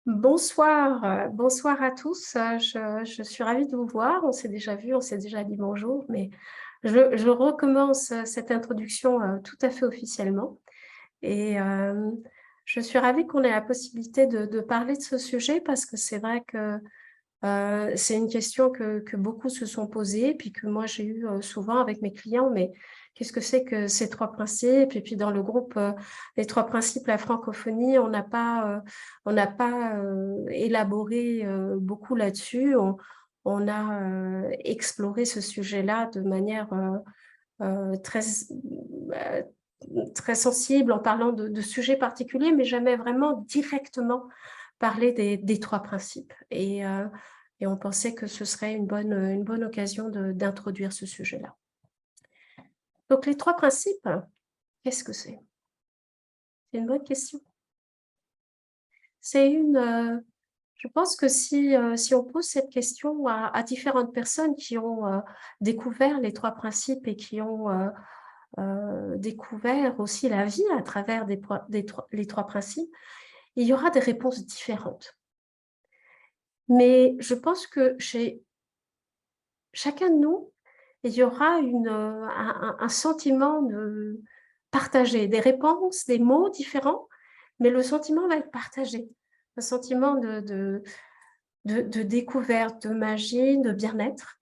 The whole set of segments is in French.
Bonsoir, bonsoir à tous. Je suis ravie de vous voir. On s'est déjà vu, on s'est déjà dit bonjour, mais je recommence cette introduction tout à fait officiellement. Et je suis ravie qu'on ait la possibilité de parler de ce sujet parce que c'est vrai que c'est une question que beaucoup se sont posées, puis que moi j'ai eu souvent avec mes clients, mais qu'est-ce que c'est que ces trois principes? Et puis dans le groupe, les trois principes, la francophonie, on n'a pas élaboré beaucoup là-dessus. On a exploré ce sujet-là de manière euh, très sensible en parlant de sujets particuliers, mais jamais vraiment directement parler des trois principes. Et on pensait que ce serait une bonne occasion d'introduire ce sujet-là. Donc, les trois principes, qu'est-ce que c'est? C'est une bonne question. Je pense que si on pose cette question à différentes personnes qui ont découvert les trois principes et qui ont découvert aussi la vie à travers les trois principes, il y aura des réponses différentes. Mais je pense que chez chacun de nous, il y aura un sentiment de partagé, des réponses, des mots différents, mais le sentiment va être partagé. Un sentiment de découverte, de magie, de bien-être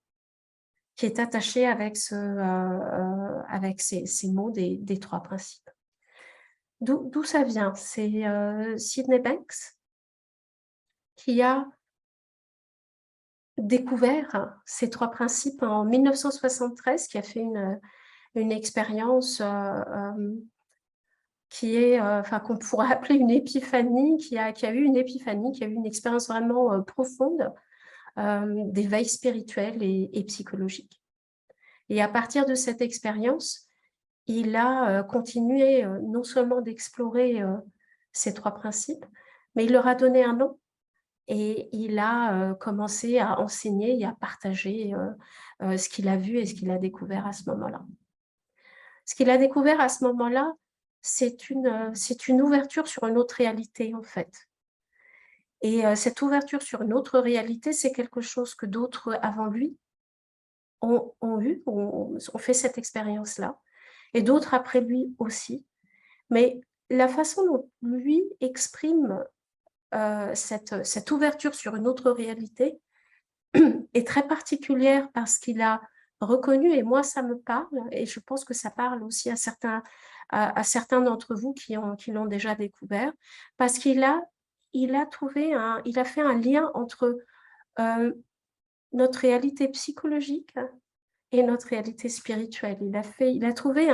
qui est attaché avec avec ces mots des trois principes. D'où ça vient? C'est Sydney Banks qui a découvert ces trois principes en 1973, qui a fait une expérience qui est, enfin, qu'on pourrait appeler une épiphanie, qui a eu une épiphanie, qui a eu une expérience vraiment profonde d'éveil spirituel et psychologique. Et à partir de cette expérience, il a continué non seulement d'explorer ces trois principes, mais il leur a donné un nom et il a commencé à enseigner et à partager ce qu'il a vu et ce qu'il a découvert à ce moment-là. Ce qu'il a découvert à ce moment-là, c'est une ouverture sur une autre réalité, en fait. Et cette ouverture sur une autre réalité, c'est quelque chose que d'autres avant lui ont eu, ont fait cette expérience-là, et d'autres après lui aussi. Mais la façon dont lui exprime cette ouverture sur une autre réalité est très particulière parce qu'il a reconnu, et moi ça me parle, et je pense que ça parle aussi à certains d'entre vous qui l'ont déjà découvert, parce il a fait un lien entre notre réalité psychologique et notre réalité spirituelle. Il a trouvé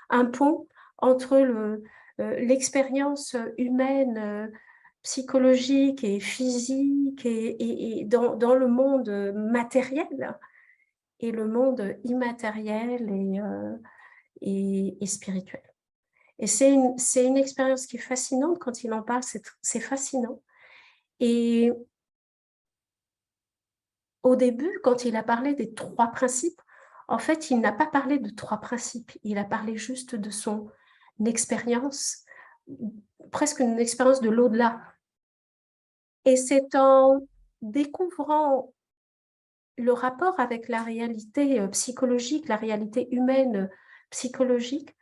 un pont entre l'expérience humaine, psychologique et physique et dans le monde matériel et le monde immatériel et spirituel. Et c'est une expérience qui est fascinante. Quand il en parle, c'est fascinant. Et au début, quand il a parlé des trois principes, en fait, il n'a pas parlé de trois principes. Il a parlé juste de son expérience, presque une expérience de l'au-delà. Et c'est en découvrant le rapport avec la réalité psychologique, la réalité humaine psychologique,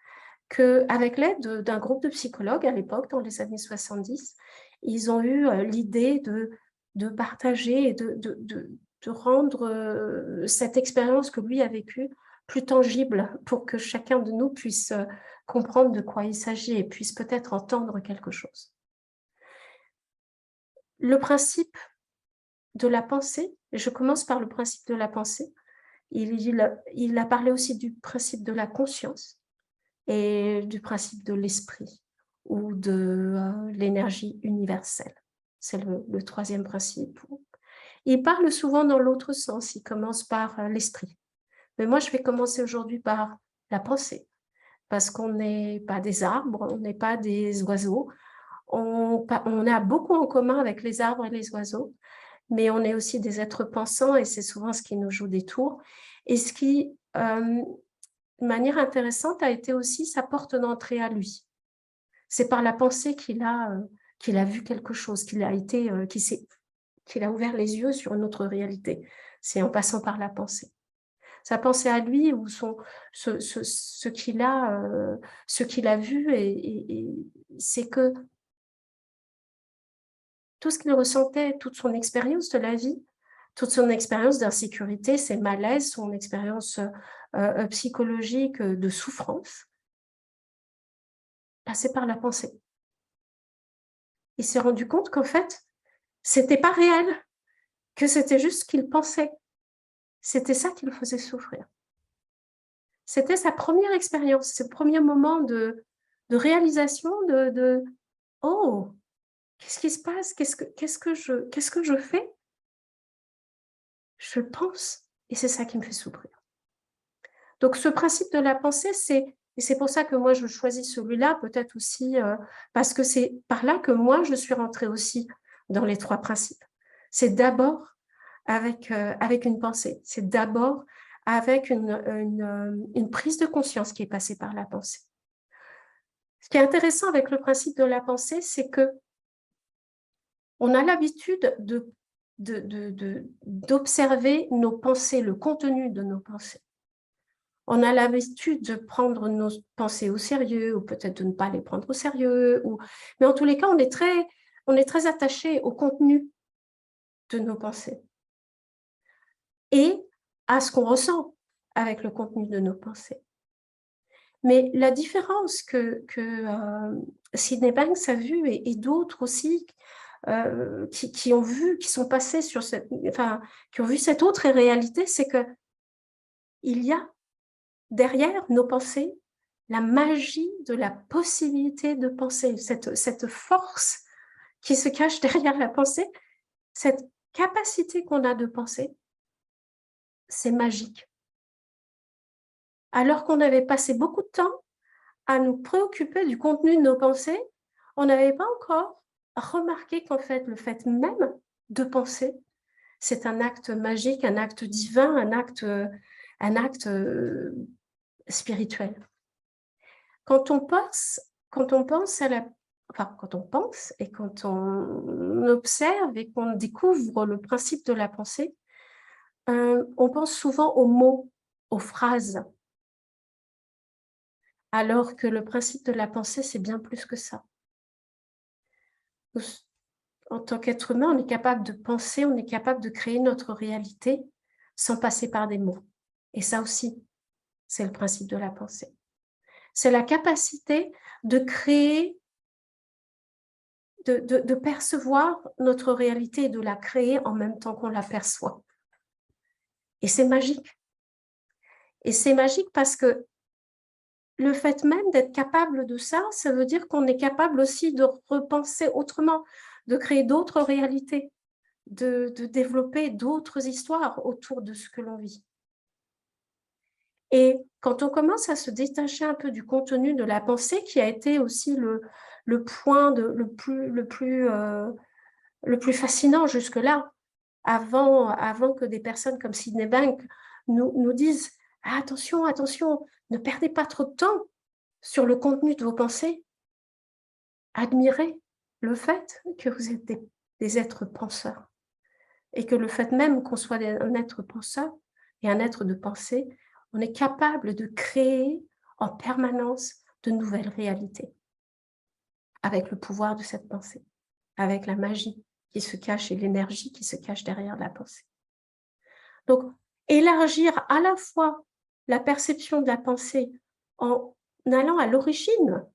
qu'avec l'aide d'un groupe de psychologues à l'époque, dans les années 70, ils ont eu l'idée de partager et de rendre cette expérience que lui a vécue plus tangible pour que chacun de nous puisse comprendre de quoi il s'agit et puisse peut-être entendre quelque chose. Le principe de la pensée, je commence par le principe de la pensée, il a parlé aussi du principe de la conscience et du principe de l'esprit ou de l'énergie universelle. C'est le troisième principe. Il parle souvent dans l'autre sens, il commence par l'esprit. Mais moi, je vais commencer aujourd'hui par la pensée, parce qu'on n'est pas des arbres, on n'est pas des oiseaux. On a beaucoup en commun avec les arbres et les oiseaux, mais on est aussi des êtres pensants et c'est souvent ce qui nous joue des tours. Et ce qui, de manière intéressante, a été aussi sa porte d'entrée à lui. C'est par la pensée qu'il a vu quelque chose, qu'il a ouvert les yeux sur une autre réalité. C'est en passant par la pensée. Sa pensée à lui ou ce qu'il a vu, et c'est que tout ce qu'il ressentait, toute son expérience de la vie, toute son expérience d'insécurité, ses malaises, son expérience psychologique de souffrance, passait par la pensée. Il s'est rendu compte qu'en fait, c'était pas réel, que c'était juste ce qu'il pensait. C'était ça qui le faisait souffrir. C'était sa première expérience, ce premier moment de réalisation de « Oh, qu'est-ce qui se passe? Qu'est-ce que je fais? Je pense, et c'est ça qui me fait souffrir. » Donc, ce principe de la pensée, et c'est pour ça que moi, je choisis celui-là, peut-être aussi parce que c'est par là que moi, je suis rentrée aussi dans les 3 principes. C'est d'abord avec une pensée. C'est d'abord avec une prise de conscience qui est passée par la pensée. Ce qui est intéressant avec le principe de la pensée, c'est que on a l'habitude d'observer nos pensées, le contenu de nos pensées. On a l'habitude de prendre nos pensées au sérieux, ou peut-être de ne pas les prendre au sérieux. Mais en tous les cas, on est très attaché au contenu de nos pensées et à ce qu'on ressent avec le contenu de nos pensées. Mais la différence que Sydney Banks a vue, et d'autres aussi, qui ont vu, qui sont passés qui ont vu cette autre réalité, c'est que il y a derrière nos pensées la magie de la possibilité de penser, cette force qui se cache derrière la pensée, cette capacité qu'on a de penser, c'est magique. Alors qu'on avait passé beaucoup de temps à nous préoccuper du contenu de nos pensées, on n'avait pas encore remarqué qu'en fait, le fait même de penser, c'est un acte magique, un acte divin, un acte spirituel. Quand on pense et quand on observe et qu'on découvre le principe de la pensée, on pense souvent aux mots, aux phrases, alors que le principe de la pensée, c'est bien plus que ça. En tant qu'être humain, on est capable de penser, on est capable de créer notre réalité sans passer par des mots. Et ça aussi, c'est le principe de la pensée. C'est la capacité de créer, de percevoir notre réalité et de la créer en même temps qu'on la perçoit. Et c'est magique. Et c'est magique parce que le fait même d'être capable de ça, ça veut dire qu'on est capable aussi de repenser autrement, de créer d'autres réalités, de développer d'autres histoires autour de ce que l'on vit. Et quand on commence à se détacher un peu du contenu de la pensée, qui a été aussi le point le plus fascinant jusque-là, avant que des personnes comme Sydney Banks nous disent « Attention, attention, ne perdez pas trop de temps sur le contenu de vos pensées. Admirez le fait que vous êtes des êtres penseurs et que le fait même qu'on soit un être penseur et un être de pensée, on est capable de créer en permanence de nouvelles réalités avec le pouvoir de cette pensée, avec la magie qui se cache et l'énergie qui se cache derrière la pensée. Donc, élargir à la fois la perception de la pensée en allant à l'origine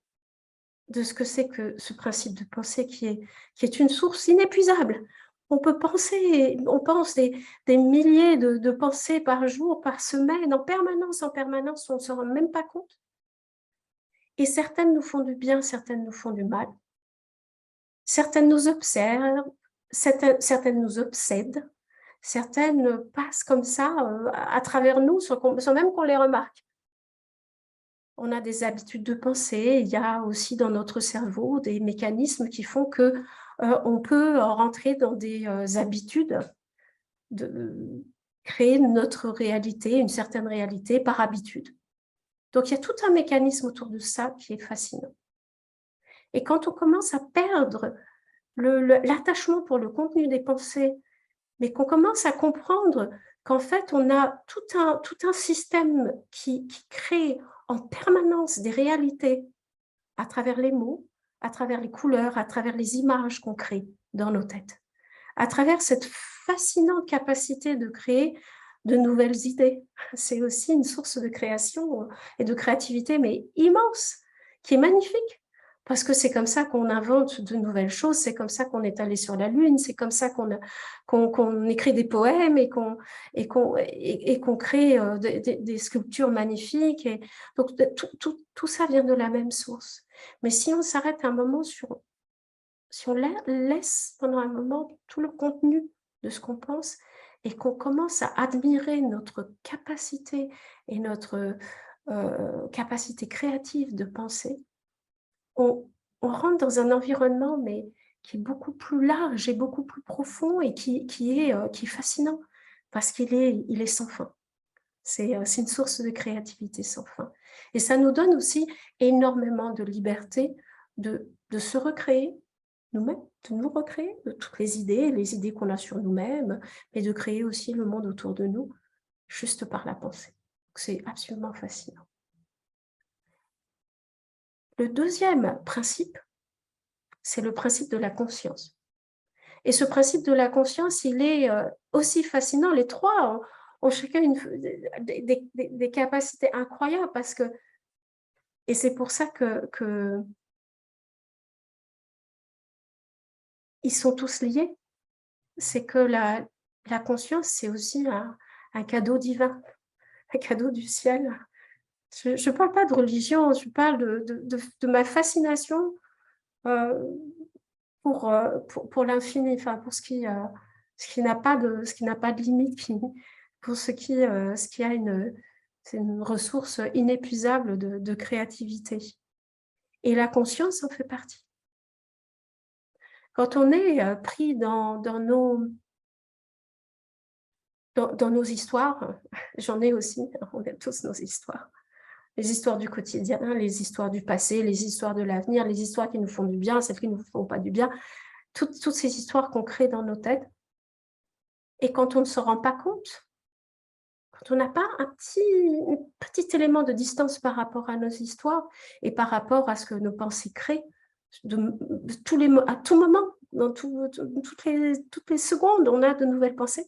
de ce que c'est que ce principe de pensée qui est une source inépuisable. On peut penser, on pense des milliers de pensées par jour, par semaine, en permanence, on ne se rend même pas compte. Et certaines nous font du bien, certaines nous font du mal. Certaines nous observent, certaines nous obsèdent, certaines passent comme ça à travers nous sans même qu'on les remarque. On a des habitudes de pensée, il y a aussi dans notre cerveau des mécanismes qui font qu'on peut rentrer dans des habitudes de créer notre réalité, une certaine réalité par habitude. Donc, il y a tout un mécanisme autour de ça qui est fascinant. Et quand on commence à perdre l'attachement pour le contenu des pensées, mais qu'on commence à comprendre qu'en fait, on a tout un système qui crée en permanence des réalités à travers les mots, à travers les couleurs, à travers les images qu'on crée dans nos têtes, à travers cette fascinante capacité de créer de nouvelles idées. C'est aussi une source de création et de créativité, mais immense, qui est magnifique. Parce que c'est comme ça qu'on invente de nouvelles choses, c'est comme ça qu'on est allé sur la Lune, c'est comme ça qu'on écrit des poèmes et qu'on crée des sculptures magnifiques. Et donc, tout ça vient de la même source. Mais si on s'arrête un moment si on laisse pendant un moment tout le contenu de ce qu'on pense et qu'on commence à admirer notre capacité et notre capacité créative de penser, on rentre dans un environnement mais qui est beaucoup plus large et beaucoup plus profond et qui est fascinant parce qu'il est sans fin. C'est une source de créativité sans fin. Et ça nous donne aussi énormément de liberté de se recréer nous-mêmes, de nous recréer de toutes les idées qu'on a sur nous-mêmes, mais de créer aussi le monde autour de nous juste par la pensée. C'est absolument fascinant. Le deuxième principe, c'est le principe de la conscience. Et ce principe de la conscience, il est aussi fascinant. Les trois ont chacun des capacités incroyables parce que, et c'est pour ça que ils sont tous liés. C'est que la conscience, c'est aussi un cadeau divin, un cadeau du ciel. Je ne parle pas de religion, je parle de ma fascination pour l'infini, enfin pour ce qui n'a pas de limite, pour ce qui a c'est une ressource inépuisable de créativité. Et la conscience en fait partie. Quand on est pris dans nos histoires, j'en ai aussi, on a tous nos histoires. Les histoires du quotidien, les histoires du passé, les histoires de l'avenir, les histoires qui nous font du bien, celles qui ne nous font pas du bien, toutes ces histoires qu'on crée dans nos têtes. Et quand on ne se rend pas compte, quand on n'a pas un petit élément de distance par rapport à nos histoires et par rapport à ce que nos pensées créent, à tout moment, dans toutes les secondes, on a de nouvelles pensées.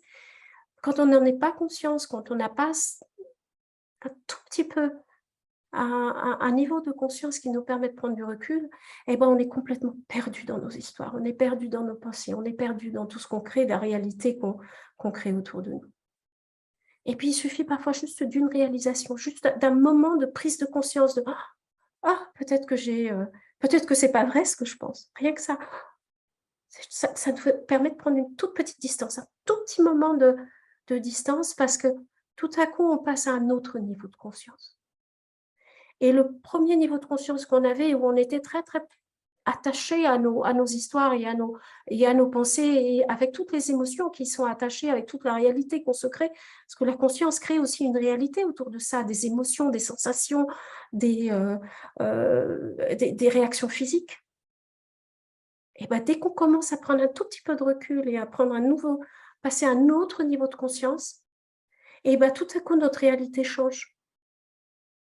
Quand on n'en est pas conscience, quand on n'a pas un tout petit peu un niveau de conscience qui nous permet de prendre du recul, eh ben, on est complètement perdu dans nos histoires, on est perdu dans nos pensées, on est perdu dans tout ce qu'on crée, la réalité qu'on crée autour de nous. Et puis, il suffit parfois juste d'une réalisation, juste d'un moment de prise de conscience de « Ah, peut-être que c'est pas vrai ce que je pense. » Rien que ça, ça nous permet de prendre une toute petite distance, un tout petit moment de distance parce que tout à coup, on passe à un autre niveau de conscience. Et le premier niveau de conscience qu'on avait, où on était très, très attaché à nos histoires et à nos pensées, et avec toutes les émotions qui sont attachées, avec toute la réalité qu'on se crée, parce que la conscience crée aussi une réalité autour de ça, des émotions, des sensations, des réactions physiques. Et ben, dès qu'on commence à prendre un tout petit peu de recul et à passer à un autre niveau de conscience, et ben, tout à coup, notre réalité change.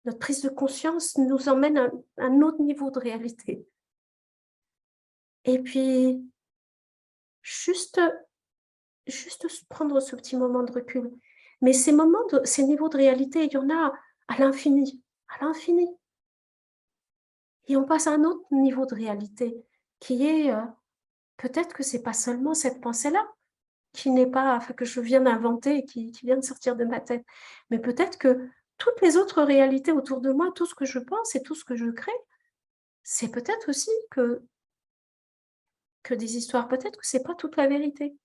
Notre prise de conscience nous emmène à un autre niveau de réalité. Et puis, juste prendre ce petit moment de recul. Mais ces niveaux de réalité, il y en a à l'infini, à l'infini. Et on passe à un autre niveau de réalité qui est, peut-être que c'est pas seulement cette pensée-là que je viens d'inventer, qui vient de sortir de ma tête, mais peut-être que toutes les autres réalités autour de moi, tout ce que je pense et tout ce que je crée, c'est peut-être aussi que des histoires, peut-être que c'est pas toute la vérité.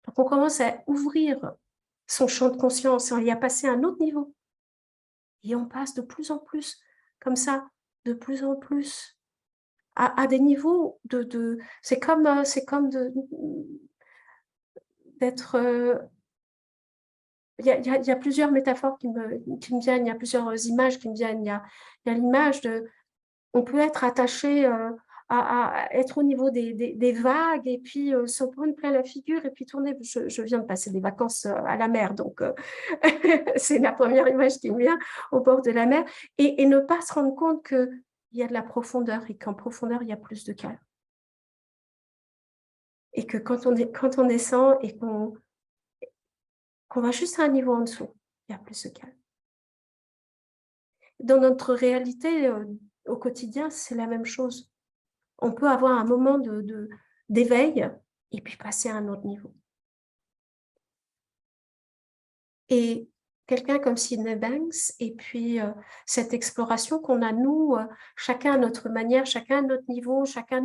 Donc on commence à ouvrir son champ de conscience et à passer à un autre niveau. Et on passe de plus en plus, comme ça, de plus en plus, à des niveaux c'est comme d'être... Il y a plusieurs métaphores qui me viennent, il y a plusieurs images qui me viennent. Il y a l'image de... On peut être attaché à être au niveau des vagues et puis s'en prendre plein la figure et puis tourner. Je viens de passer des vacances à la mer, donc c'est la première image qui me vient au bord de la mer et ne pas se rendre compte qu'il y a de la profondeur et qu'en profondeur, il y a plus de calme. Et que quand on descend et qu'on va juste à un niveau en dessous, il y a plus de calme. Dans notre réalité, au quotidien, c'est la même chose. On peut avoir un moment d'éveil et puis passer à un autre niveau. Et quelqu'un comme Sydney Banks, et puis cette exploration qu'on a, nous, chacun à notre manière, chacun à notre niveau, chacun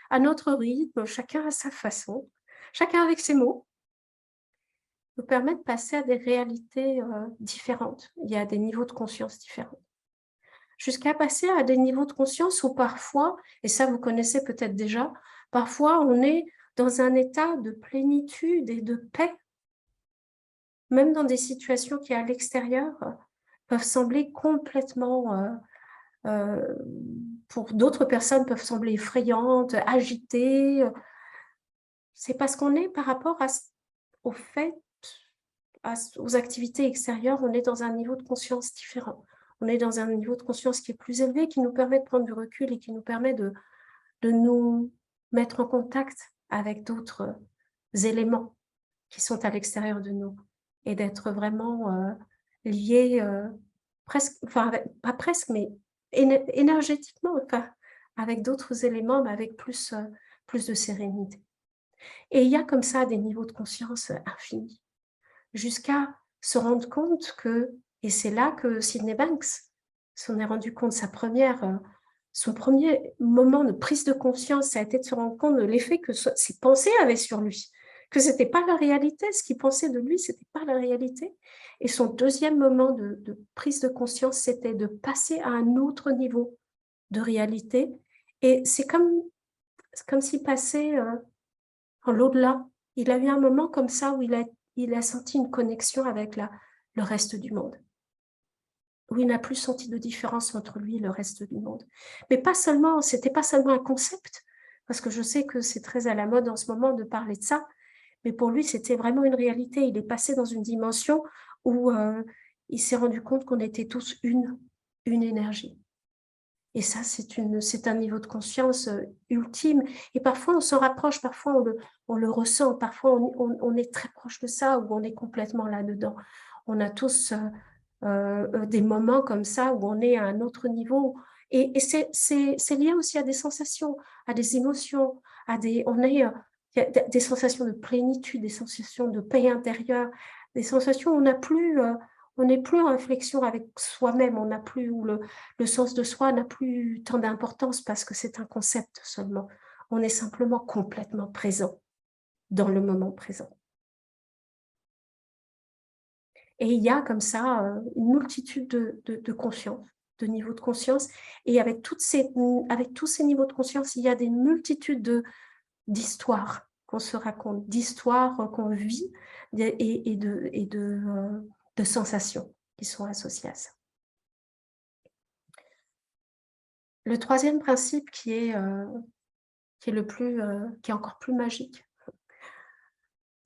à notre rythme, chacun à sa façon, chacun avec ses mots, nous permet de passer à des réalités différentes. Il y a des niveaux de conscience différents. Jusqu'à passer à des niveaux de conscience où parfois, et ça vous connaissez peut-être déjà, parfois on est dans un état de plénitude et de paix, même dans des situations qui à l'extérieur peuvent sembler complètement, pour d'autres personnes peuvent sembler effrayantes, agitées. C'est parce qu'on est par rapport au fait, aux activités extérieures, on est dans un niveau de conscience différent. On est dans un niveau de conscience qui est plus élevé, qui nous permet de prendre du recul et qui nous permet de nous mettre en contact avec d'autres éléments qui sont à l'extérieur de nous et d'être vraiment liés presque, enfin pas presque, mais énergétiquement, enfin, avec d'autres éléments, mais avec plus de sérénité. Et il y a comme ça des niveaux de conscience infinis, jusqu'à se rendre compte que, et c'est là que Sydney Banks s'en est rendu compte, son premier moment de prise de conscience, ça a été de se rendre compte de l'effet que ses pensées avaient sur lui, que ce n'était pas la réalité, ce qu'il pensait de lui, ce n'était pas la réalité. Et son deuxième moment de prise de conscience, c'était de passer à un autre niveau de réalité. Et c'est comme s'il passait en l'au-delà. Il a eu un moment comme ça où il a senti une connexion avec le reste du monde, où il n'a plus senti de différence entre lui et le reste du monde. Mais pas seulement, c'était pas seulement un concept, parce que je sais que c'est très à la mode en ce moment de parler de ça, mais pour lui, c'était vraiment une réalité. Il est passé dans une dimension où il s'est rendu compte qu'on était tous une énergie. Et ça, c'est un niveau de conscience ultime. Et parfois, on s'en rapproche, parfois, on le ressent, parfois, on est très proche de ça ou on est complètement là-dedans. On a tous des moments comme ça où on est à un autre niveau. Et c'est lié aussi à des sensations, à des émotions, il y a des sensations de plénitude, des sensations de paix intérieure, des sensations où on n'est plus en réflexion avec soi-même, on n'a plus, où le sens de soi n'a plus tant d'importance parce que c'est un concept seulement. On est simplement complètement présent dans le moment présent. Et il y a comme ça une multitude de conscience, de niveaux de conscience. Et avec tous ces niveaux de conscience, il y a des multitudes d'histoires qu'on se raconte, d'histoires qu'on vit et de sensations qui sont associées à ça. Le troisième principe qui est encore plus magique,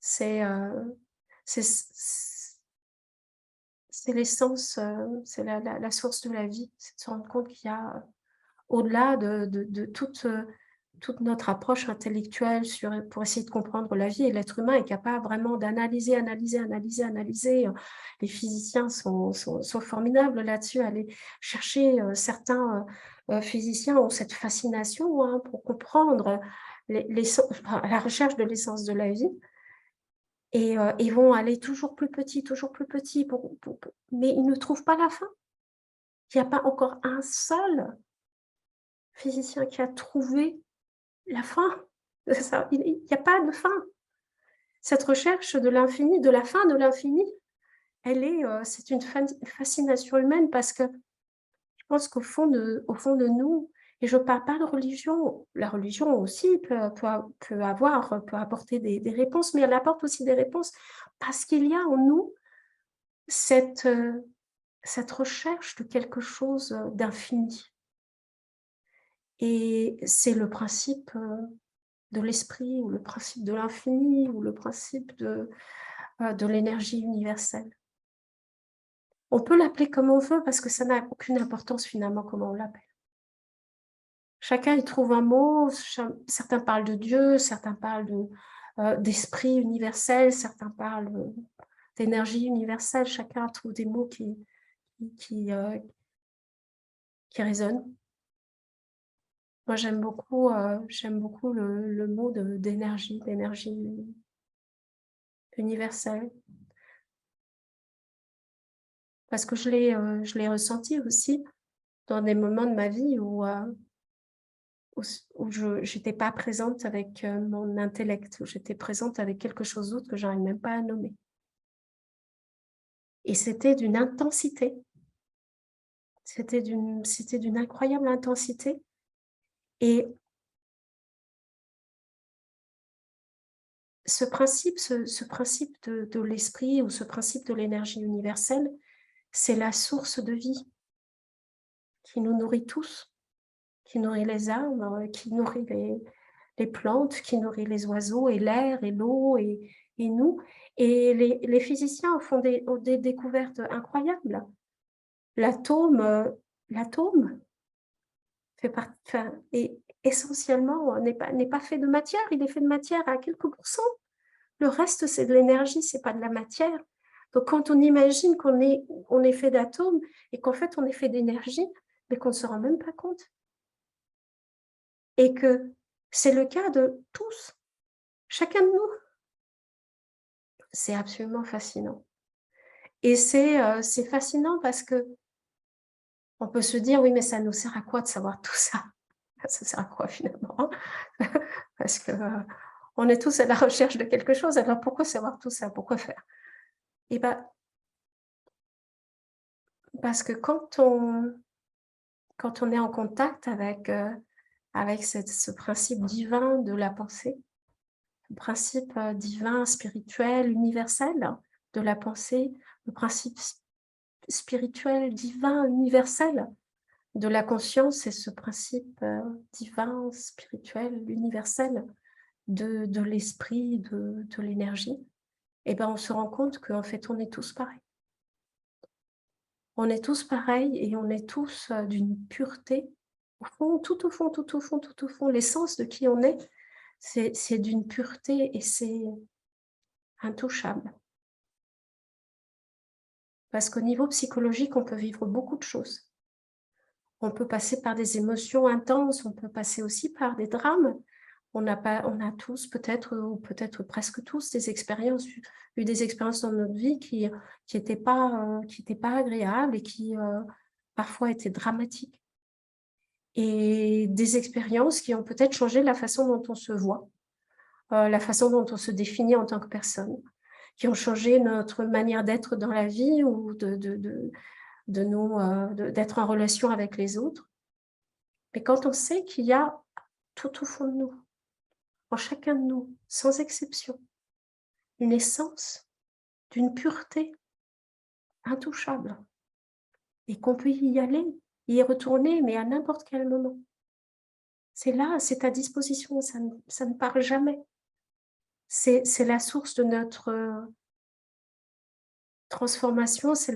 c'est l'essence, c'est la source de la vie. C'est de se rendre compte qu'il y a, au-delà de toute notre approche intellectuelle pour essayer de comprendre la vie, et l'être humain est capable vraiment d'analyser, analyser. Les physiciens sont formidables là-dessus. Aller chercher, certains physiciens ont cette fascination pour comprendre la recherche de l'essence de la vie. Et ils vont aller toujours plus petit, mais ils ne trouvent pas la fin. Il n'y a pas encore un seul physicien qui a trouvé la fin. Il n'y a pas de fin. Cette recherche de l'infini, de la fin de l'infini, c'est une fascination humaine parce que je pense qu'au fond de nous, et je ne parle pas de religion, la religion aussi peut apporter des réponses, mais elle apporte aussi des réponses parce qu'il y a en nous cette recherche de quelque chose d'infini. Et c'est le principe de l'esprit, ou le principe de l'infini, ou le principe de l'énergie universelle. On peut l'appeler comme on veut parce que ça n'a aucune importance finalement comment on l'appelle. Chacun y trouve un mot, certains parlent de Dieu, certains parlent d'esprit universel, certains parlent d'énergie universelle, chacun trouve des mots qui résonnent. Moi, j'aime beaucoup le mot d'énergie universelle. Parce que je l'ai ressenti aussi dans des moments de ma vie où je n'étais pas présente avec mon intellect, où j'étais présente avec quelque chose d'autre que je n'arrive même pas à nommer. Et c'était d'une intensité. C'était d'une incroyable intensité. Et ce principe de l'esprit, ou ce principe de l'énergie universelle, c'est la source de vie qui nous nourrit tous, qui nourrit les arbres, qui nourrit les plantes, qui nourrit les oiseaux, et l'air, et l'eau, et nous. Et les physiciens ont des découvertes incroyables. L'atome est essentiellement n'est pas fait de matière, il est fait de matière à quelques pourcents. Le reste, c'est de l'énergie, c'est pas de la matière. Donc, quand on imagine qu'on est fait d'atomes et qu'en fait, on est fait d'énergie, mais qu'on ne se rend même pas compte. Et que c'est le cas de tous, chacun de nous. C'est absolument fascinant. Et c'est fascinant parce que on peut se dire, oui, mais ça nous sert à quoi de savoir tout ça? Ça sert à quoi finalement? Parce que on est tous à la recherche de quelque chose, alors pourquoi savoir tout ça? Pourquoi faire? Et bien, parce que quand on est en contact avec ce principe divin de la pensée, le principe divin, spirituel, universel de la pensée, le principe spirituel, divin, universel de la conscience, et ce principe divin, spirituel, universel de l'esprit, de l'énergie, et ben on se rend compte qu'en fait, on est tous pareils. On est tous pareils et on est tous d'une pureté. Au fond, tout au fond, tout au fond, tout au fond, l'essence de qui on est, c'est d'une pureté et c'est intouchable. Parce qu'au niveau psychologique, on peut vivre beaucoup de choses. On peut passer par des émotions intenses, on peut passer aussi par des drames. On a tous peut-être, ou peut-être presque tous, eu des expériences dans notre vie qui n'étaient pas agréables et qui parfois étaient dramatiques. Et des expériences qui ont peut-être changé la façon dont on se voit, la façon dont on se définit en tant que personne, qui ont changé notre manière d'être dans la vie ou d'être en relation avec les autres. Mais quand on sait qu'il y a tout au fond de nous, en chacun de nous, sans exception, une essence d'une pureté intouchable, et qu'on peut y aller, y retourner, mais à n'importe quel moment. C'est là, c'est à disposition, ça ne part jamais. C'est la source de notre transformation, c'est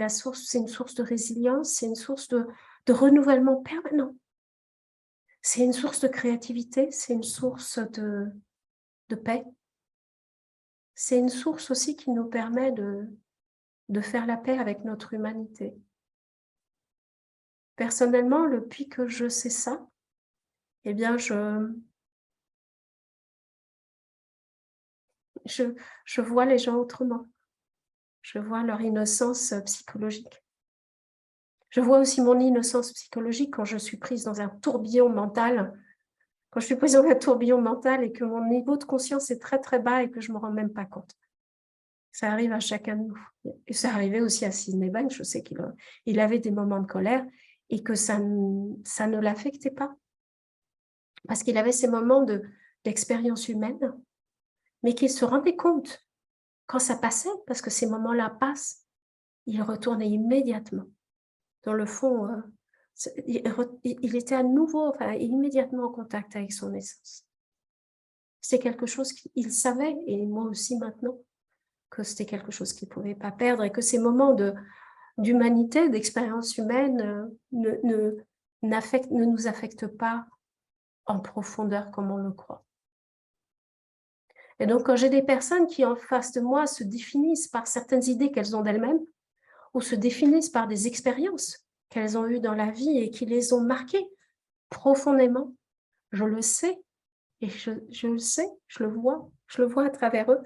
une source de résilience, c'est une source de renouvellement permanent. C'est une source de créativité, c'est une source de paix. C'est une source aussi qui nous permet de faire la paix avec notre humanité. Personnellement, depuis que je sais ça, eh bien, je vois les gens autrement. Je vois leur innocence psychologique. Je vois aussi mon innocence psychologique quand je suis prise dans un tourbillon mental. Quand je suis prise dans un tourbillon mental et que mon niveau de conscience est très très bas et que je ne me rends même pas compte. Ça arrive à chacun de nous. Et ça arrivait aussi à Sydney Banks. Je sais qu'il avait des moments de colère et que ça ne l'affectait pas. Parce qu'il avait ces moments d'expérience humaine, mais qu'il se rendait compte quand ça passait, parce que ces moments-là passent, il retournait immédiatement dans le fond, il était à nouveau, enfin, immédiatement en contact avec son essence. C'est quelque chose qu'il savait, et moi aussi maintenant, que c'était quelque chose qu'il ne pouvait pas perdre, et que ces moments d'humanité, d'expérience humaine ne nous affectent pas en profondeur comme on le croit. Et donc, quand j'ai des personnes qui, en face de moi, se définissent par certaines idées qu'elles ont d'elles-mêmes, ou se définissent par des expériences qu'elles ont eues dans la vie et qui les ont marquées profondément, je le sais, et je le sais, je le vois à travers eux,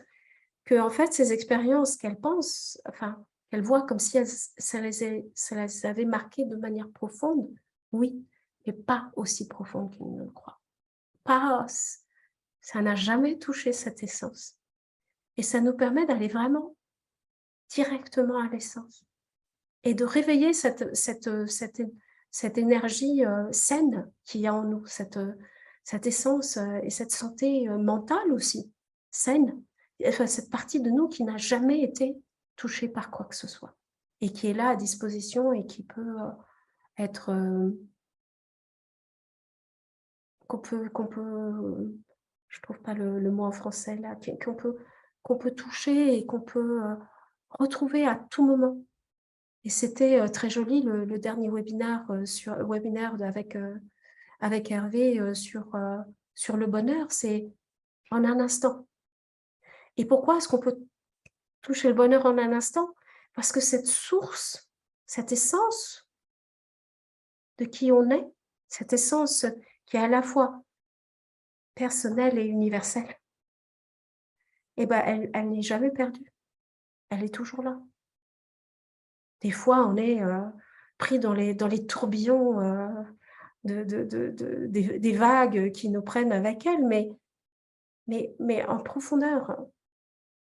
que en fait, ces expériences qu'elles pensent, enfin, qu'elles voient comme si ça les avait marquées de manière profonde, oui, mais pas aussi profonde qu'ils ne le croient. Pas, ça n'a jamais touché cette essence. Et ça nous permet d'aller vraiment directement à l'essence et de réveiller cette énergie saine qu'il y a en nous, cette essence et cette santé mentale aussi, saine, enfin, cette partie de nous qui n'a jamais été touchée par quoi que ce soit et qui est là à disposition et qui peut être, qu'on peut, je trouve pas le mot en français là, qu'on peut toucher et qu'on peut retrouver à tout moment. Et c'était très joli le dernier webinaire avec Hervé sur le bonheur, c'est en un instant. Et pourquoi est-ce qu'on peut toucher le bonheur en un instant? Parce que cette source, cette essence de qui on est, cette essence qui est à la fois personnelle et universelle, eh ben, elle n'est jamais perdue. Elle est toujours là. Des fois, on est pris dans les tourbillons des vagues qui nous prennent avec elles, mais en profondeur,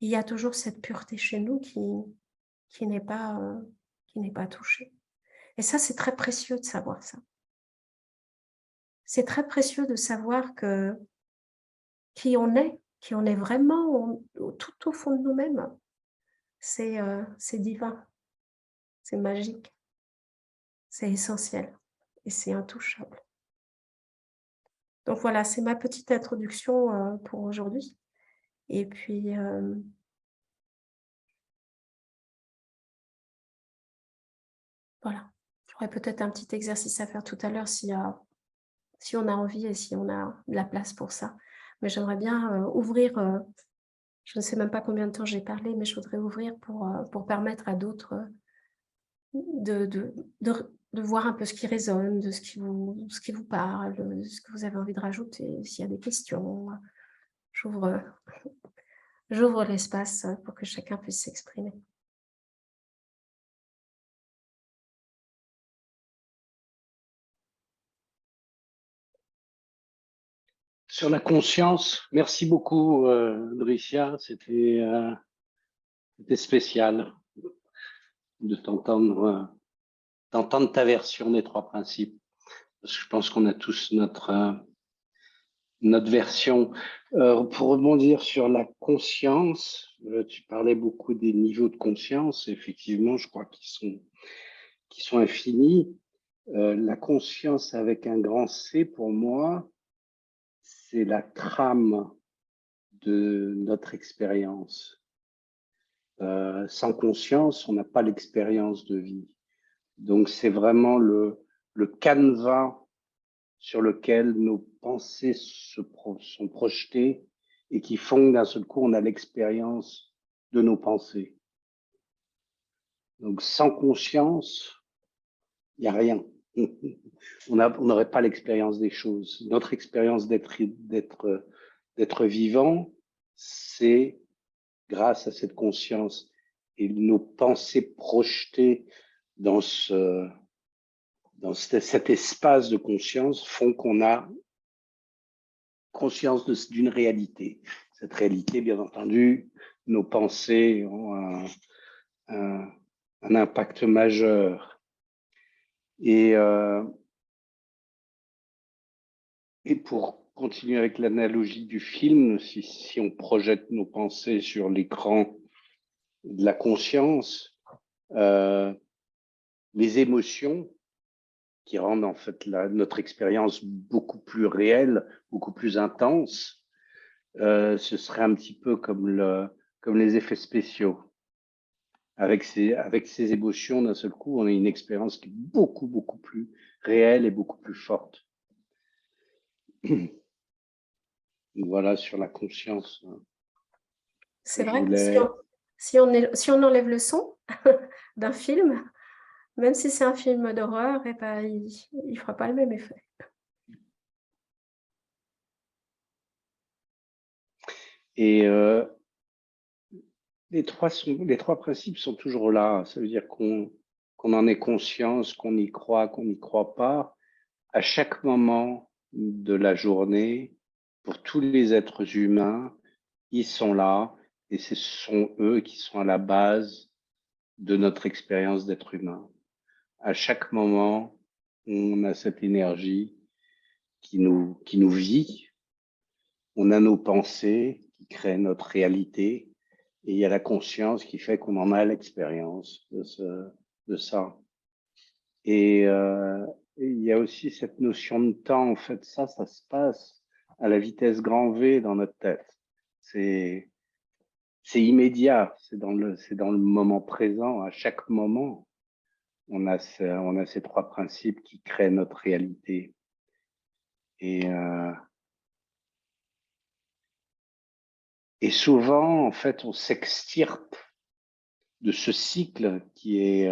il y a toujours cette pureté chez nous qui n'est pas touchée. Et ça, c'est très précieux de savoir ça. C'est très précieux de savoir que qui on est vraiment tout au fond de nous-mêmes, c'est divin, c'est magique, c'est essentiel et c'est intouchable. Donc voilà, c'est ma petite introduction pour aujourd'hui. Et puis, voilà, j'aurais peut-être un petit exercice à faire tout à l'heure si on a envie et si on a de la place pour ça. Mais j'aimerais bien ouvrir, je ne sais même pas combien de temps j'ai parlé, mais je voudrais ouvrir pour permettre à d'autres de voir un peu ce qui résonne, de ce qui vous parle, de ce que vous avez envie de rajouter, s'il y a des questions. J'ouvre l'espace pour que chacun puisse s'exprimer. Sur la conscience, merci beaucoup, Dricia. C'était spécial de t'entendre ta version des trois principes. Parce que je pense qu'on a tous notre version. Pour rebondir sur la conscience, tu parlais beaucoup des niveaux de conscience. Effectivement, je crois qu'ils sont infinis. La conscience avec un grand C, pour moi, c'est la trame de notre expérience. Sans conscience, on n'a pas l'expérience de vie. Donc, c'est vraiment le canevas sur lequel nos pensées sont projetées et qui font que d'un seul coup, on a l'expérience de nos pensées. Donc, sans conscience, il n'y a rien. On n'aurait pas l'expérience des choses. Notre expérience d'être vivant, c'est grâce à cette conscience et nos pensées projetées dans cet espace de conscience font qu'on a conscience d'une réalité. Cette réalité, bien entendu, nos pensées ont un impact majeur. Et pour continuer avec l'analogie du film, si on projette nos pensées sur l'écran de la conscience, les émotions qui rendent en fait notre expérience beaucoup plus réelle, beaucoup plus intense. Ce serait un petit peu comme les effets spéciaux. Avec ces émotions, d'un seul coup, on a une expérience qui est beaucoup, beaucoup plus réelle et beaucoup plus forte. Voilà sur la conscience. C'est vrai que si on enlève le son d'un film, même si c'est un film d'horreur, eh ben, il ne fera pas le même effet. Et les trois principes sont toujours là. Ça veut dire qu'on en ait conscience, qu'on y croit, qu'on n'y croit pas, à chaque moment de la journée, pour tous les êtres humains, ils sont là et ce sont eux qui sont à la base de notre expérience d'être humain. À chaque moment, on a cette énergie qui nous vit. On a nos pensées qui créent notre réalité et il y a la conscience qui fait qu'on en a l'expérience de ça. Et il y a aussi cette notion de temps. En fait, ça se passe à la vitesse grand V dans notre tête. C'est immédiat, c'est dans le moment présent. À chaque moment, on a ces trois principes qui créent notre réalité. Et souvent, en fait, on s'extirpe de ce cycle qui est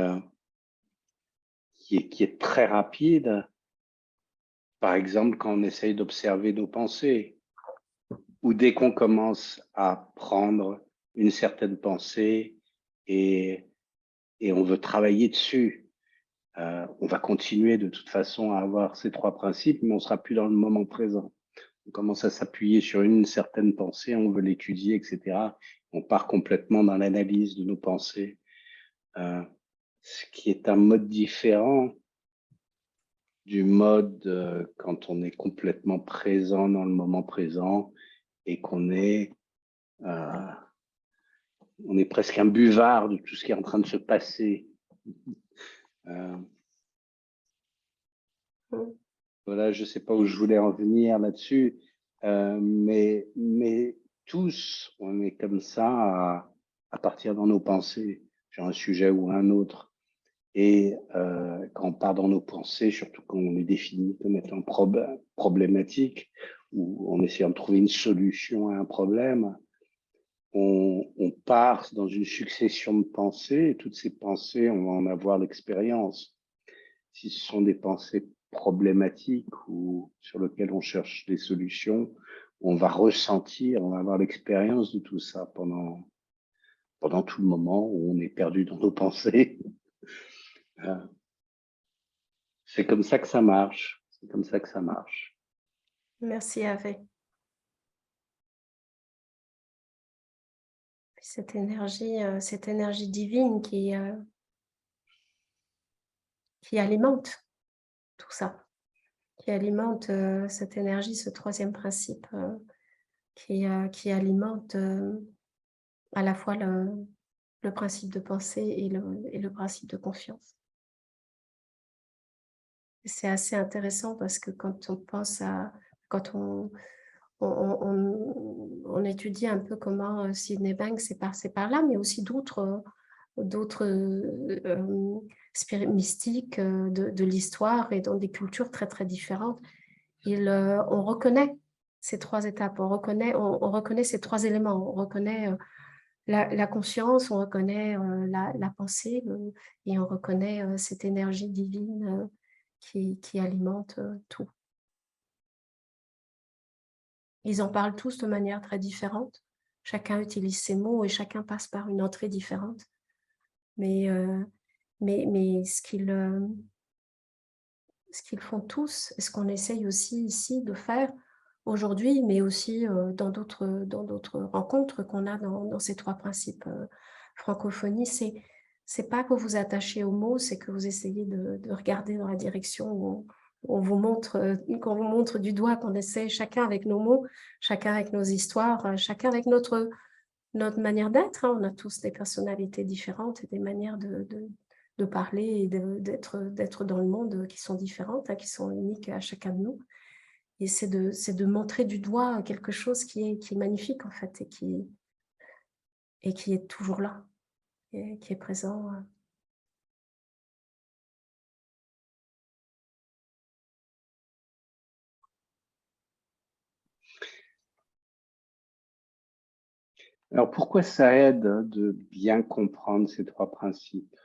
très rapide. Par exemple, quand on essaye d'observer nos pensées, ou dès qu'on commence à prendre une certaine pensée et on veut travailler dessus, on va continuer de toute façon à avoir ces trois principes, mais on sera plus dans le moment présent. On commence à s'appuyer sur une certaine pensée, on veut l'étudier, etc. On part complètement dans l'analyse de nos pensées, ce qui est un mode différent du mode quand on est complètement présent dans le moment présent et qu'on est on est presque un buvard de tout ce qui est en train de se passer. Voilà, je ne sais pas où je voulais en venir là-dessus, mais tous, on est comme ça à partir dans nos pensées sur un sujet ou un autre. Et quand on part dans nos pensées, surtout quand on les définit comme étant problématiques, ou en essayant de trouver une solution à un problème, on part dans une succession de pensées, et toutes ces pensées, on va en avoir l'expérience. Si ce sont des pensées problématiques ou sur lesquelles on cherche des solutions, on va ressentir, on va avoir l'expérience de tout ça pendant tout le moment où on est perdu dans nos pensées. C'est comme ça que ça marche. C'est comme ça que ça marche. Merci, Ave. Cette énergie divine qui alimente tout ça, qui alimente cette énergie, ce troisième principe, qui alimente à la fois le principe de pensée et le principe de confiance. C'est assez intéressant parce que quand on pense quand on étudie un peu comment Sydney Banks est passé par là, mais aussi d'autres mystiques de l'histoire et dans des cultures très très différentes. On reconnaît ces trois étapes, on reconnaît ces trois éléments, on reconnaît la conscience, on reconnaît la pensée et on reconnaît cette énergie divine qui alimente tout. Ils en parlent tous de manière très différente. Chacun utilise ses mots et chacun passe par une entrée différente. Mais ce qu'ils font tous, et ce qu'on essaye aussi ici de faire aujourd'hui, mais aussi dans d'autres rencontres qu'on a dans ces trois principes francophonie, c'est pas que vous attachez aux mots, c'est que vous essayez de regarder dans la direction où on vous montre, qu'on vous montre du doigt, qu'on essaie chacun avec nos mots, chacun avec nos histoires, chacun avec notre manière d'être. On a tous des personnalités différentes et des manières de parler et d'être dans le monde, qui sont différentes, hein, qui sont uniques à chacun de nous. Et c'est de montrer du doigt quelque chose qui est magnifique, en fait, et qui est toujours là, et qui est présent. Alors, pourquoi ça aide de bien comprendre ces trois principes?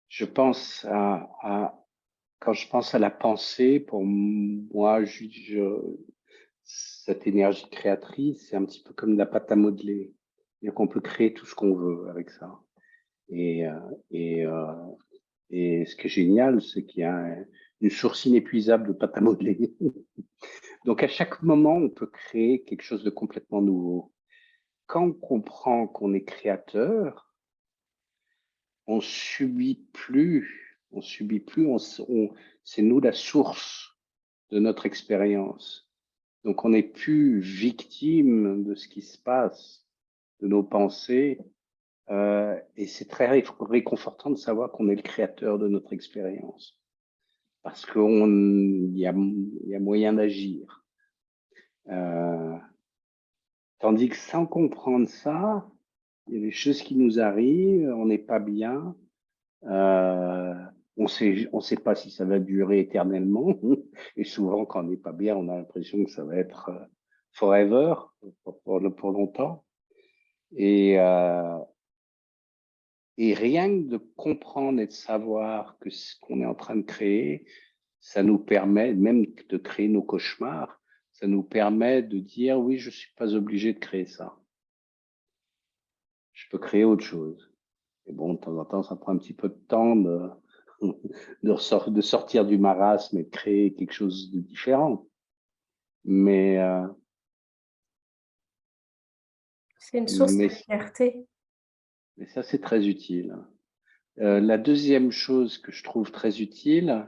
Je pense quand je pense à la pensée, pour moi, cette énergie créatrice, c'est un petit peu comme de la pâte à modeler. C'est-à-dire qu'on peut créer tout ce qu'on veut avec ça. Et, et ce qui est génial, c'est qu'il y a une source inépuisable de pâte à modeler. Donc, à chaque moment, on peut créer quelque chose de complètement nouveau. Quand on comprend qu'on est créateur, on subit plus, c'est nous la source de notre expérience. Donc, on n'est plus victime de ce qui se passe, de nos pensées, et c'est très réconfortant de savoir qu'on est le créateur de notre expérience, parce qu'il y a moyen d'agir. Tandis que sans comprendre ça, il y a des choses qui nous arrivent, on n'est pas bien, on sait pas si ça va durer éternellement, et souvent quand on n'est pas bien, on a l'impression que ça va être forever, pour longtemps. Et rien que de comprendre et de savoir que ce qu'on est en train de créer, ça nous permet même de créer nos cauchemars, ça nous permet de dire oui, je suis pas obligé de créer ça. Je peux créer autre chose. Et bon, de temps en temps, ça prend un petit peu de temps de sortir du marasme et de créer quelque chose de différent. Mais, C'est une source de mais, liberté. mais ça, c'est très utile. La deuxième chose que je trouve très utile,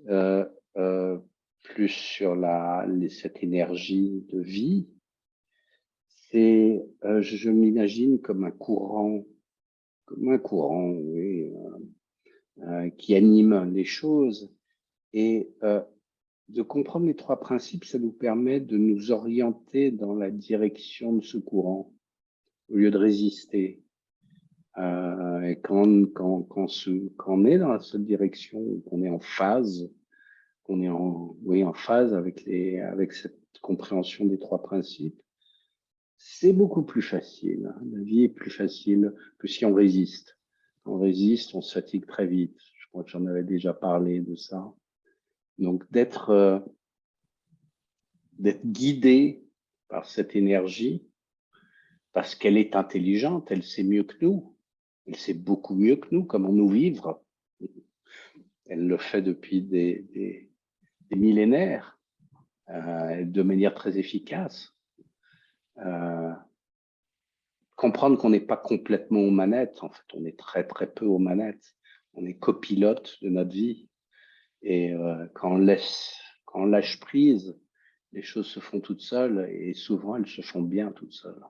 euh, euh, plus sur cette énergie de vie, c'est, je m'imagine comme un courant, oui, qui anime les choses. Et de comprendre les trois principes, ça nous permet de nous orienter dans la direction de ce courant, au lieu de résister. Et quand on est dans cette direction, qu'on est en phase, qu'on est en phase avec cette compréhension des trois principes, c'est beaucoup plus facile. La vie est plus facile que si on résiste. Quand on résiste, on se fatigue très vite. Je crois que j'en avais déjà parlé de ça. Donc d'être guidé par cette énergie, parce qu'elle est intelligente, elle sait mieux que nous, elle sait beaucoup mieux que nous comment nous vivre. Elle le fait depuis des millénaires, de manière très efficace. Comprendre qu'on n'est pas complètement aux manettes, en fait, on est très très peu aux manettes, on est copilote de notre vie. Et quand on lâche prise, les choses se font toutes seules, et souvent elles se font bien toutes seules.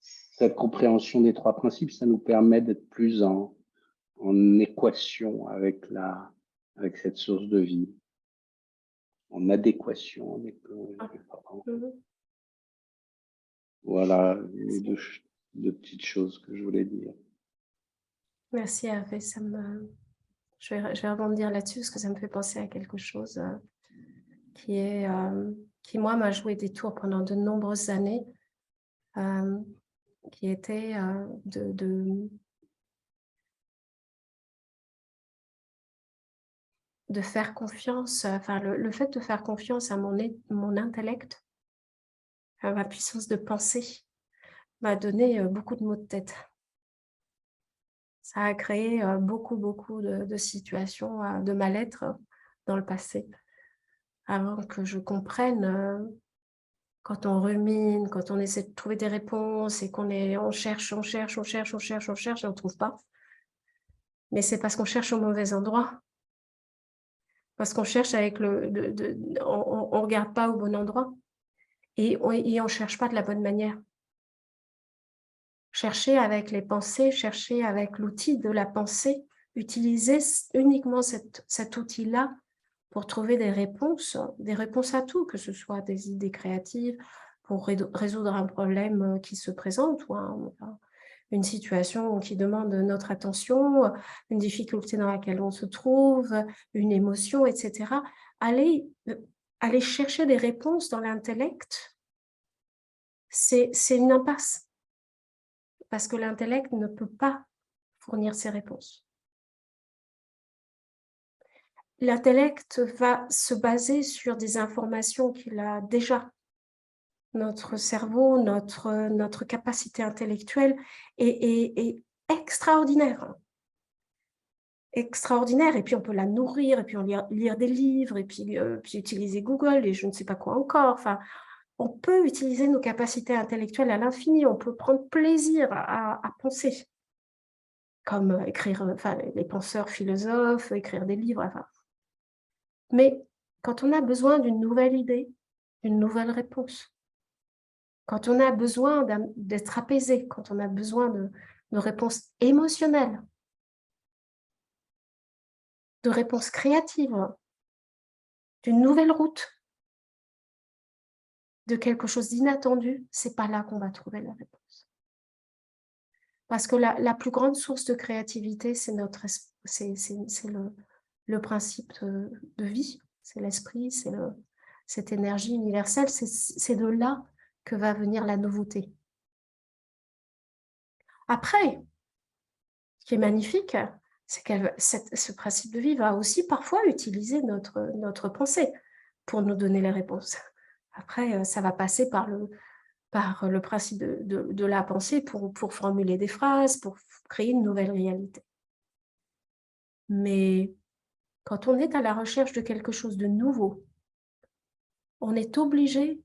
Cette compréhension des trois principes, ça nous permet d'être plus en équation avec cette source de vie, en adéquation. Voilà les deux petites choses que je voulais dire. Merci Hervé, je vais rebondir là-dessus parce que ça me fait penser à quelque chose qui moi m'a joué des tours pendant de nombreuses années, qui était de faire confiance, enfin le fait de faire confiance à mon intellect, à ma puissance de pensée, m'a donné beaucoup de maux de tête. Ça a créé beaucoup de situations de mal-être dans le passé, avant que je comprenne quand on rumine, quand on essaie de trouver des réponses et on cherche et on ne trouve pas. Mais c'est parce qu'on cherche au mauvais endroit. Parce qu'on cherche avec on regarde pas au bon endroit et on cherche pas de la bonne manière. chercher avec les pensées, chercher avec l'outil de la pensée, utiliser uniquement cet outil-là pour trouver des réponses à tout, que ce soit des idées créatives pour résoudre un problème qui se présente ou une situation qui demande notre attention, une difficulté dans laquelle on se trouve, une émotion, etc. Aller chercher des réponses dans l'intellect, c'est une impasse. Parce que l'intellect ne peut pas fournir ces réponses. L'intellect va se baser sur des informations qu'il a déjà. Notre cerveau, notre capacité intellectuelle est extraordinaire. Extraordinaire, et puis on peut la nourrir, et puis on lire des livres, et puis utiliser Google, et je ne sais pas quoi encore. Enfin, on peut utiliser nos capacités intellectuelles à l'infini, on peut prendre plaisir à penser, comme écrire, les penseurs philosophes, écrire des livres, enfin. Mais quand on a besoin d'une nouvelle idée, d'une nouvelle réponse, quand on a besoin d'être apaisé, quand on a besoin de réponses émotionnelles, de réponses créatives, d'une nouvelle route, de quelque chose d'inattendu, c'est pas là qu'on va trouver la réponse. Parce que la plus grande source de créativité, c'est le principe de vie, c'est l'esprit, c'est cette énergie universelle, c'est de là que va venir la nouveauté. Après, ce qui est magnifique, c'est que ce principe de vie va aussi parfois utiliser notre pensée pour nous donner les réponses. Après, ça va passer par le principe de la pensée pour formuler des phrases, pour créer une nouvelle réalité. Mais quand on est à la recherche de quelque chose de nouveau, on est obligé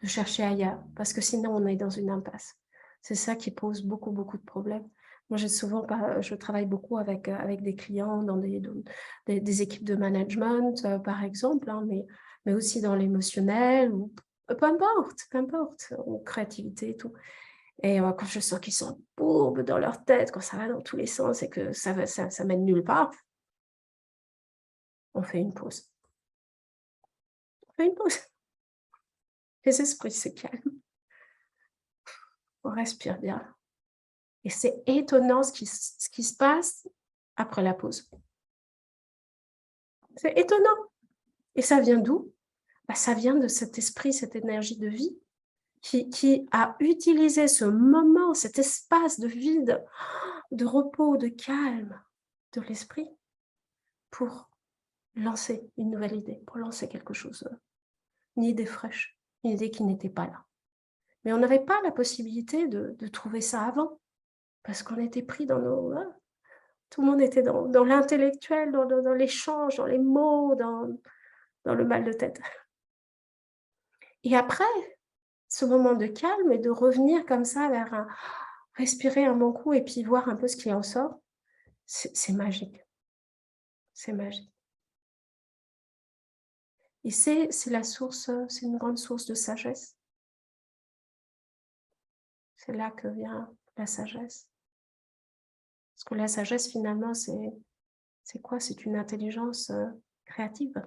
de chercher ailleurs, parce que sinon on est dans une impasse. C'est ça qui pose beaucoup de problèmes. Moi, je travaille beaucoup avec des clients dans des équipes de management, par exemple, hein, mais aussi dans l'émotionnel, ou peu importe, ou créativité et tout. Et quand je sens qu'ils sont bourbes dans leur tête, quand ça va dans tous les sens et que ça mène nulle part, on fait une pause. Les esprits se calment. On respire bien. Et c'est étonnant ce qui se passe après la pause. C'est étonnant. Et ça vient d'où? Ça vient de cet esprit, cette énergie de vie qui a utilisé ce moment, cet espace de vide, de repos, de calme de l'esprit pour lancer une nouvelle idée, pour lancer quelque chose, une idée fraîche, une idée qui n'était pas là. Mais on n'avait pas la possibilité de trouver ça avant, parce qu'on était pris dans nos... Tout le monde était dans l'intellectuel, dans l'échange, dans les mots, dans le mal de tête. Et après, ce moment de calme et de revenir comme ça vers respirer un bon coup et puis voir un peu ce qui en sort, c'est magique. C'est magique. Et c'est une grande source de sagesse. C'est là que vient la sagesse. Parce que la sagesse, finalement, c'est quoi? C'est une intelligence créative.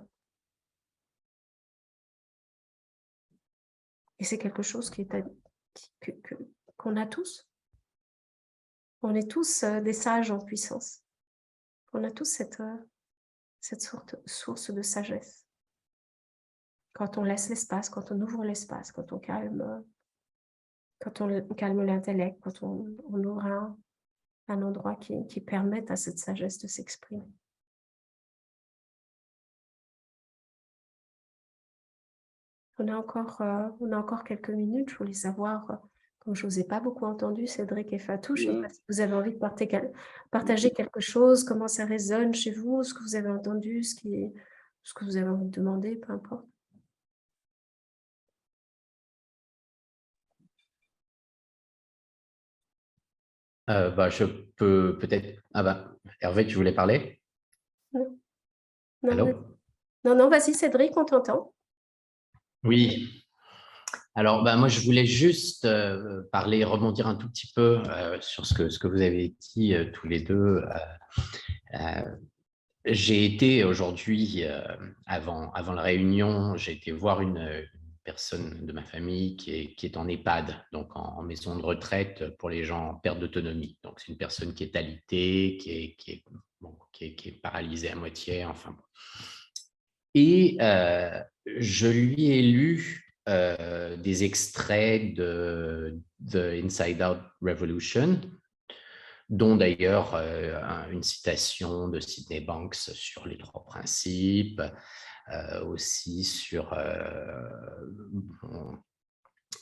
Et c'est quelque chose qu'on a tous. On est tous des sages en puissance. On a tous cette source de sagesse. Quand on laisse l'espace, quand on ouvre l'espace, quand on calme l'intellect, quand on ouvre un endroit qui permette à cette sagesse de s'exprimer. On a encore quelques minutes. Je voulais savoir, comme je ne vous ai pas beaucoup entendu, Cédric et Fatou, je ne sais pas si vous avez envie de partager quelque chose, comment ça résonne chez vous, ce que vous avez entendu, ce que vous avez envie de demander, peu importe. Je peux peut-être... Hervé, tu voulais parler? Non, Allô? non, vas-y Cédric, on t'entend. Oui. Alors, moi, je voulais juste rebondir un tout petit peu sur ce que vous avez dit tous les deux. J'ai été aujourd'hui, avant la réunion, j'ai été voir une personne de ma famille qui est en EHPAD, donc en maison de retraite pour les gens en perte d'autonomie. Donc, c'est une personne qui est alitée, qui est paralysée à moitié, enfin bon. Et je lui ai lu des extraits de The Inside Out Revolution, dont d'ailleurs une citation de Sydney Banks sur les trois principes, aussi sur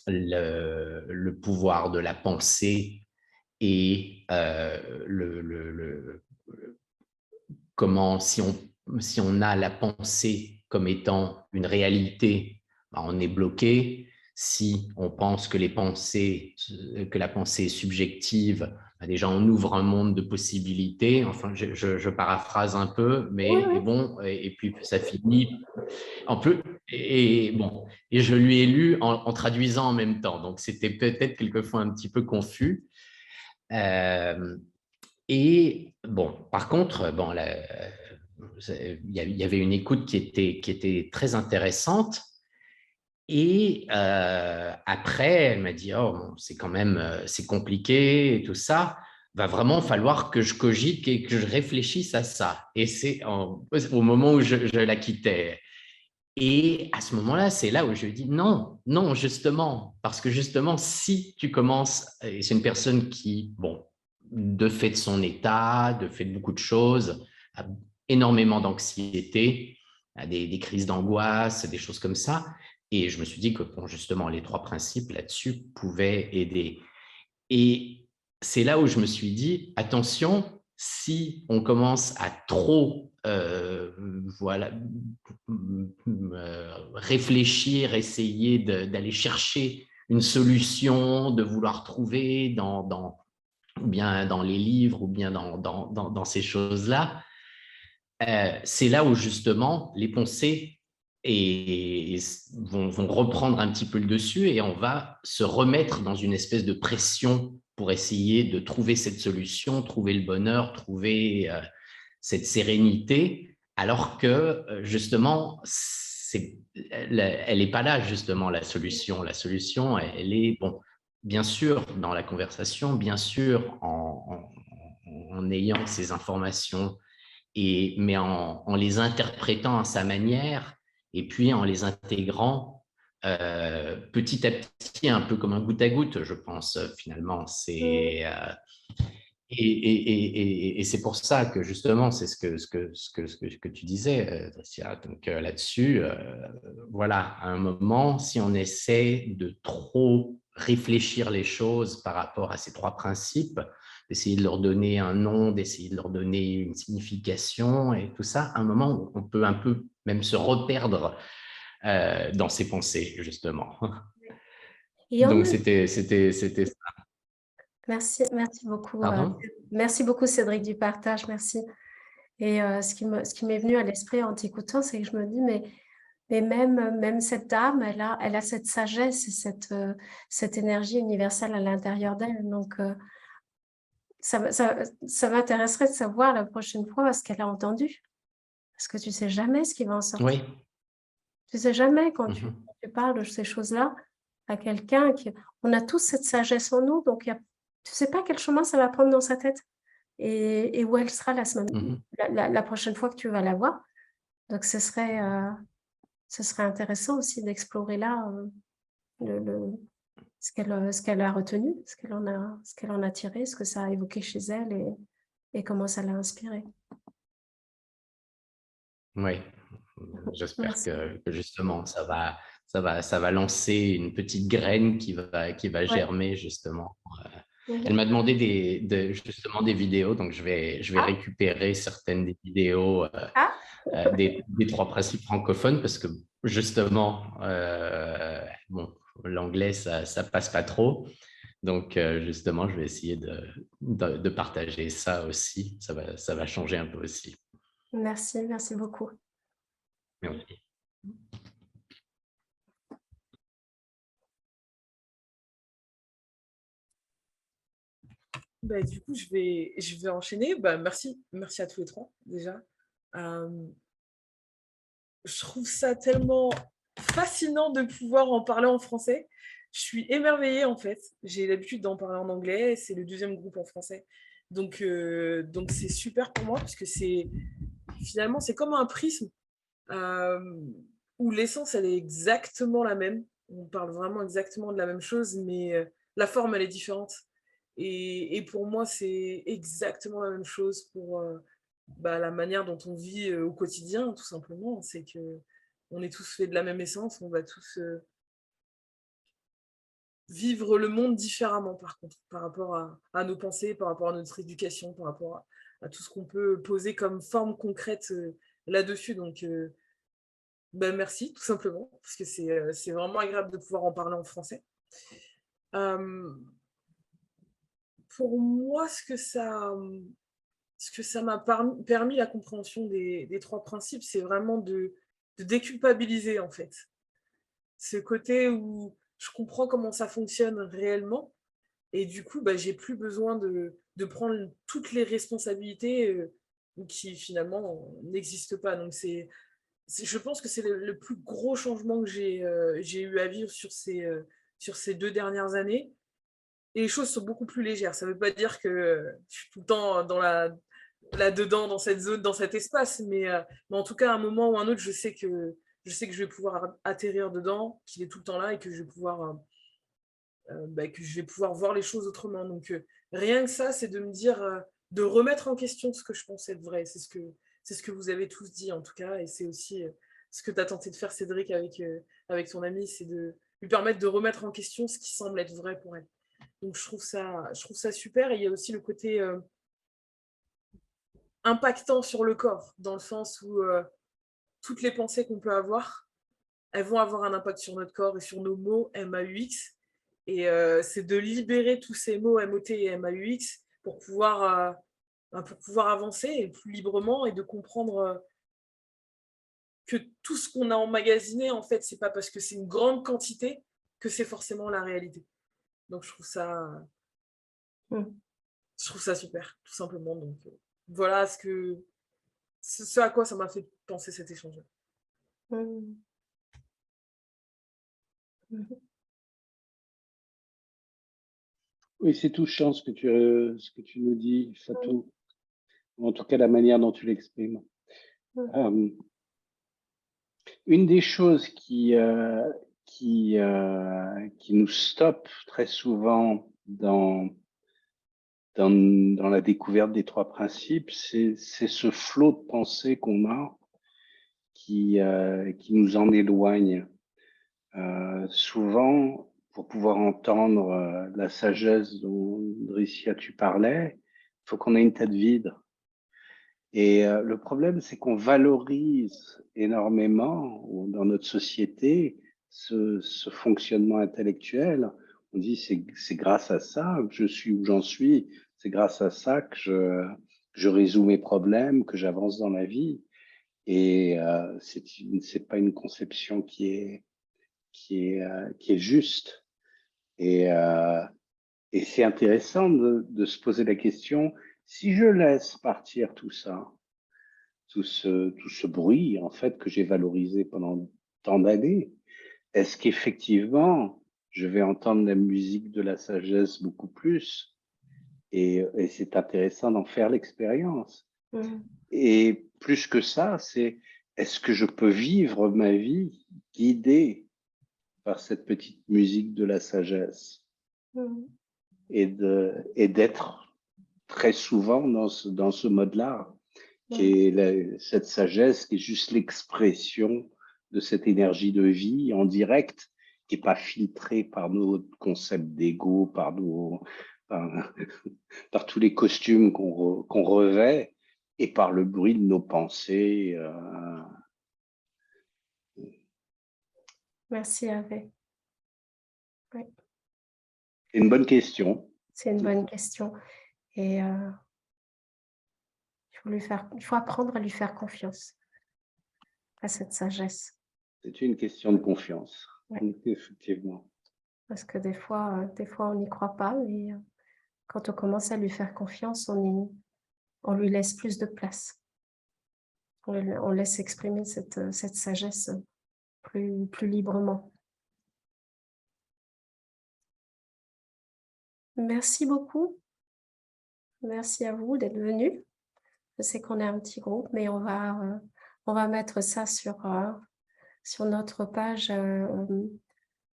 le pouvoir de la pensée et comment, si on a la pensée comme étant une réalité, on est bloqué. Si on pense que la pensée est subjective, déjà on ouvre un monde de possibilités. Enfin, je paraphrase un peu, mais Oui, bon, et puis ça finit un peu. Et bon, et je lui ai lu en traduisant en même temps, donc c'était peut-être quelquefois un petit peu confus. Et bon, par contre, il y avait une écoute qui était très intéressante. Et après, elle m'a dit, oh, c'est quand même c'est compliqué et tout ça. Va vraiment falloir que je cogite et que je réfléchisse à ça. Et c'est au moment où je la quittais. Et à ce moment-là, c'est là où je lui dis non, non, justement, parce que justement, si tu commences, et c'est une personne qui, bon, de fait de son état, de fait de beaucoup de choses, a énormément d'anxiété, a des crises d'angoisse, des choses comme ça. Et je me suis dit que, bon, justement, les trois principes là-dessus pouvaient aider. Et c'est là où je me suis dit, attention, si on commence à trop réfléchir, essayer d'aller chercher une solution, de vouloir trouver ou bien dans les livres, ou bien dans ces choses-là, c'est là où justement les pensées vont reprendre un petit peu le dessus et on va se remettre dans une espèce de pression pour essayer de trouver cette solution, trouver le bonheur, trouver cette sérénité, alors que justement, elle n'est pas là justement la solution. La solution, elle est, bon, bien sûr dans la conversation, bien sûr en ayant ces informations, mais en les interprétant à sa manière et puis en les intégrant petit à petit, un peu comme un goutte à goutte, je pense, finalement. Et c'est pour ça que justement, c'est ce que tu disais, Tricia. Donc là-dessus, voilà, à un moment, si on essaie de trop réfléchir les choses par rapport à ces trois principes, d'essayer de leur donner un nom, d'essayer de leur donner une signification et tout ça, à un moment, on peut un peu même se reperdre dans ses pensées, justement. et en Donc, même c'était ça. merci beaucoup. Pardon? Merci beaucoup, Cédric, du partage. Merci. Et ce qui m'est venu à l'esprit en t'écoutant, c'est que je me dis, mais même cette dame, elle a cette sagesse et cette énergie universelle à l'intérieur d'elle. Donc, ça m'intéresserait de savoir la prochaine fois ce qu'elle a entendu. Parce que tu sais jamais ce qui va en sortir. Oui. Tu sais jamais quand Mhm. tu parles de ces choses-là à quelqu'un qui, on a tous cette sagesse en nous, donc tu sais pas quel chemin ça va prendre dans sa tête et où elle sera Mhm. la prochaine fois que tu vas la voir. Donc ce serait intéressant aussi d'explorer là ce qu'elle a retenu, ce qu'elle en a tiré, ce que ça a évoqué chez elle et comment ça l'a inspiré. Oui, j'espère Merci. que justement ça va lancer une petite graine qui va Ouais. germer justement. Elle Mhm. m'a demandé justement des vidéos, donc je vais Ah, récupérer certaines des vidéos ah, des trois principes francophones parce que justement, bon, l'anglais ça passe pas trop, donc justement je vais essayer de partager ça aussi, ça va changer un peu aussi. merci beaucoup. Merci. Du coup, je vais enchaîner. Merci à tous les trois, déjà. Euh, je trouve ça tellement fascinant de pouvoir en parler en français. Je suis émerveillée, en fait. J'ai l'habitude d'en parler en anglais. C'est le deuxième groupe en français. Donc c'est super pour moi, parce que finalement, c'est comme un prisme euh, où l'essence, elle est exactement la même. On parle vraiment exactement de la même chose, mais la forme, elle est différente. Et pour moi, c'est exactement la même chose pour la manière dont on vit au quotidien, tout simplement. C'est que on est tous faits de la même essence, on va tous vivre le monde différemment, par contre, par rapport à nos pensées, par rapport à notre éducation, par rapport à tout ce qu'on peut poser comme forme concrète là-dessus. Donc, merci, tout simplement, parce que c'est vraiment agréable de pouvoir en parler en français. Euh, pour moi, ce que ça m'a permis la compréhension des trois principes, c'est vraiment de déculpabiliser, en fait. Ce côté où je comprends comment ça fonctionne réellement, et du coup, j'ai plus besoin de prendre toutes les responsabilités qui finalement n'existent pas. Donc je pense que c'est le plus gros changement que j'ai eu à vivre sur ces 2 dernières années. Et les choses sont beaucoup plus légères. Ça ne veut pas dire que je suis tout le temps là-dedans, dans cette zone, dans cet espace, mais en tout cas, à un moment ou à un autre, je sais que je vais pouvoir atterrir dedans, qu'il est tout le temps là et que je vais pouvoir voir les choses autrement. Donc, rien que ça, c'est de me dire, de remettre en question ce que je pense être vrai. C'est ce que vous avez tous dit, en tout cas, et c'est aussi ce que tu as tenté de faire, Cédric, avec ton ami, c'est de lui permettre de remettre en question ce qui semble être vrai pour elle. Donc, je trouve ça super. Et il y a aussi le côté impactant sur le corps, dans le sens où toutes les pensées qu'on peut avoir, elles vont avoir un impact sur notre corps et sur nos mots MAUX. Et c'est de libérer tous ces mots MOT et MAUX pour pouvoir avancer plus librement et de comprendre que tout ce qu'on a emmagasiné, en fait, c'est pas parce que c'est une grande quantité que c'est forcément la réalité. Donc, je trouve ça super, tout simplement. Donc, voilà ce à quoi ça m'a fait penser cet échange. Mhm. Mhm. Oui, c'est touchant ce que tu nous dis, Fatou. En tout cas, la manière dont tu l'exprimes. Une des choses qui nous stoppe très souvent dans la découverte des trois principes, c'est ce flot de pensée qu'on a qui nous en éloigne. Souvent, pour pouvoir entendre la sagesse dont, Dricia, tu parlais, il faut qu'on ait une tête vide. Et le problème, c'est qu'on valorise énormément dans notre société ce fonctionnement intellectuel. On dit c'est grâce à ça que je suis où j'en suis, c'est grâce à ça que je résous mes problèmes, que j'avance dans la vie. Et c'est pas une conception qui est juste. Et c'est intéressant de se poser la question, si je laisse partir tout ça, tout ce bruit, en fait, que j'ai valorisé pendant tant d'années, est-ce qu'effectivement, je vais entendre la musique de la sagesse beaucoup plus? Et c'est intéressant d'en faire l'expérience. Et plus que ça, c'est est-ce que je peux vivre ma vie guidée par cette petite musique de la sagesse et d'être très souvent dans ce mode-là, qui est cette sagesse qui est juste l'expression de cette énergie de vie en direct, qui n'est pas filtrée par nos concepts d'ego, par tous les costumes qu'on revêt et par le bruit de nos pensées. Merci, Hervé. Oui. C'est une bonne question. C'est une bonne question. Et il faut apprendre à lui faire confiance, à cette sagesse. C'est une question de confiance, ouais. Effectivement. Parce que des fois, on n'y croit pas, mais Quand on commence à lui faire confiance, on lui laisse plus de place. On laisse exprimer cette sagesse plus librement. Merci beaucoup. Merci à vous d'être venus. Je sais qu'on est un petit groupe, mais on va mettre ça sur notre page,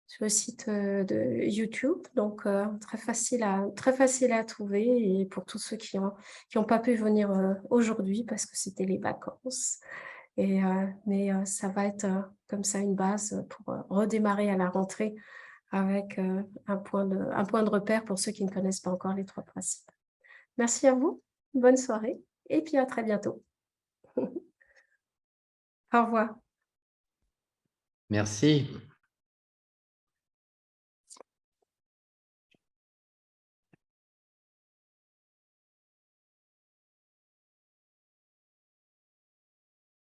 sur le site de YouTube. Donc, très facile à trouver. Et pour tous ceux qui ont pas pu venir aujourd'hui parce que c'était les vacances. Mais ça va être comme ça une base pour redémarrer à la rentrée avec un point de repère pour ceux qui ne connaissent pas encore les 3 principes. Merci à vous, bonne soirée et puis à très bientôt. Au revoir. Merci.